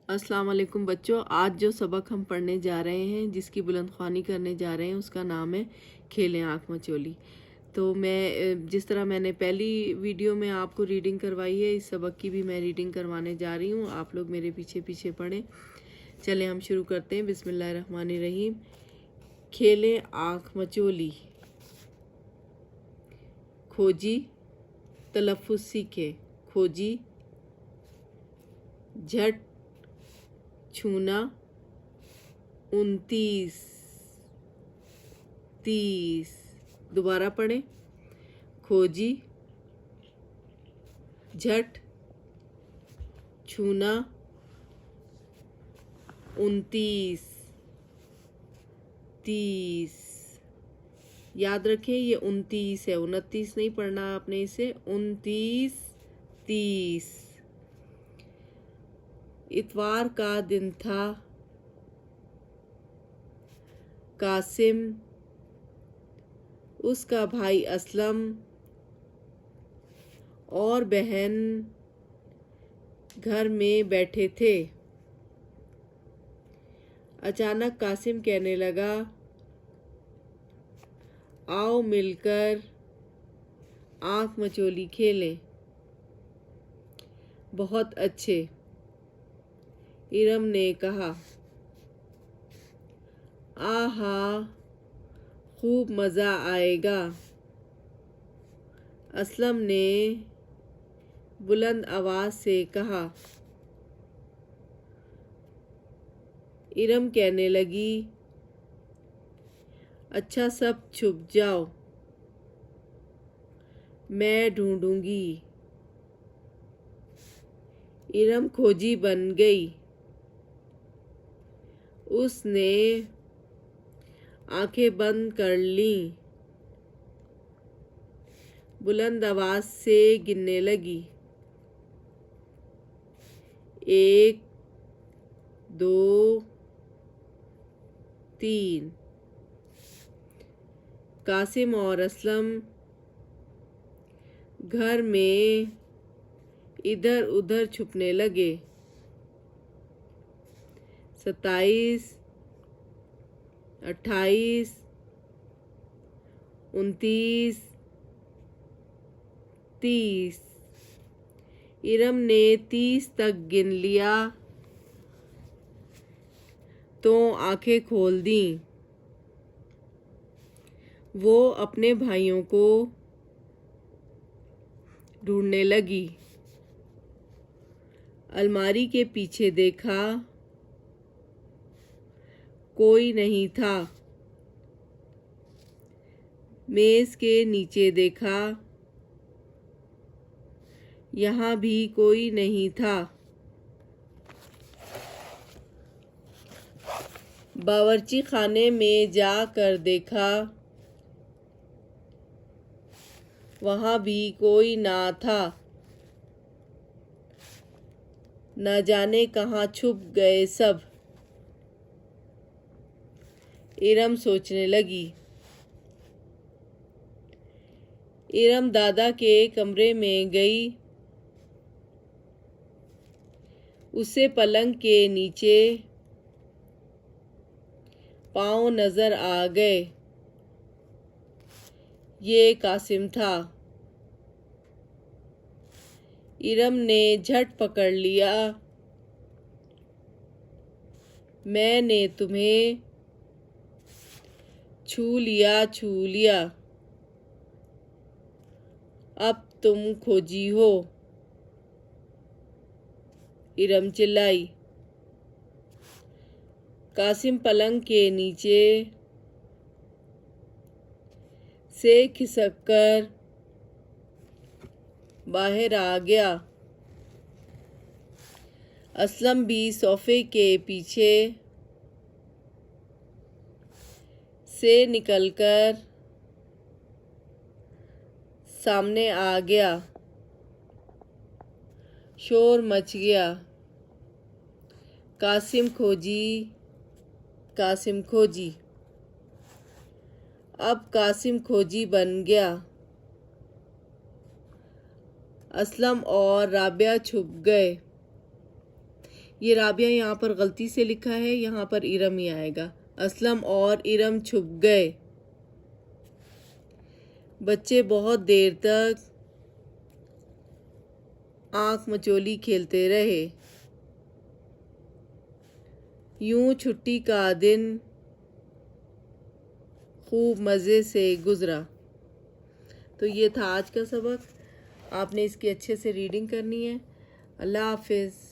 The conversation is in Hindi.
अस्सलाम वालेकुम बच्चों। आज जो सबक हम पढ़ने जा रहे हैं, जिसकी बुलंदख्वानी करने जा रहे हैं, उसका नाम है खेलें आँख मचोली। तो मैं जिस तरह मैंने पहली वीडियो में आपको रीडिंग करवाई है, इस सबक की भी मैं रीडिंग करवाने जा रही हूँ। आप लोग मेरे पीछे पीछे पढ़ें। चलें हम शुरू करते हैं। बिस्मिल्लाहिर्रहमानिर्रहीम। खेलें आँख मचोली। खोजी तलफ़्फ़ुज़ सीखे। खोजी झट छूना 29 30। दोबारा पढ़ें। खोजी झट छूना 29 30। याद रखें ये 29 है, 29 नहीं पढ़ना आपने इसे। 29 30। इतवार का दिन था। कासिम, उसका भाई असलम और बहन घर में बैठे थे। अचानक कासिम कहने लगा, आओ मिलकर आँख मचोली खेलें। बहुत अच्छे, इरम ने कहा। आहा, खूब मज़ा आएगा, असलम ने बुलंद आवाज़ से कहा। इरम कहने लगी, अच्छा सब छुप जाओ, मैं ढूंढूंगी। इरम खोजी बन गई। उसने आंखें बंद कर लीं। बुलंद आवाज़ से गिनने लगी। 1 2 3। कासिम और असलम घर में इधर उधर छुपने लगे। 27 28 29 30। इरम ने 30 तक गिन लिया तो आंखें खोल दी। वो अपने भाइयों को ढूंढने लगी। अलमारी के पीछे देखा, कोई नहीं था। मेज़ के नीचे देखा, यहाँ भी कोई नहीं था। बावर्ची खाने में जाकर देखा, वहाँ भी कोई ना था। न जाने कहाँ छुप गए सब, इरम सोचने लगी। इरम दादा के कमरे में गई। उसे पलंग के नीचे पाँव नजर आ गए। ये कासिम था। इरम ने झट पकड़ लिया। मैंने तुम्हें छू लिया, अब तुम खोजी हो, इरम चिल्लाई। कासिम पलंग के नीचे से खिसककर बाहर आ गया। असलम भी सोफे के पीछे से निकलकर सामने आ गया। शोर मच गया। कासिम खोजी, कासिम खोजी। अब कासिम खोजी बन गया। असलम और राबिया छुप गए। ये राबिया यहाँ पर गलती से लिखा है, यहाँ पर इरम ही आएगा। असलम और इरम छुप गए। बच्चे बहुत देर तक आंख मचोली खेलते रहे। यूं छुट्टी का दिन खूब मज़े से गुज़रा। तो ये था आज का सबक। आपने इसकी अच्छे से रीडिंग करनी है। अल्लाह हाफिज़।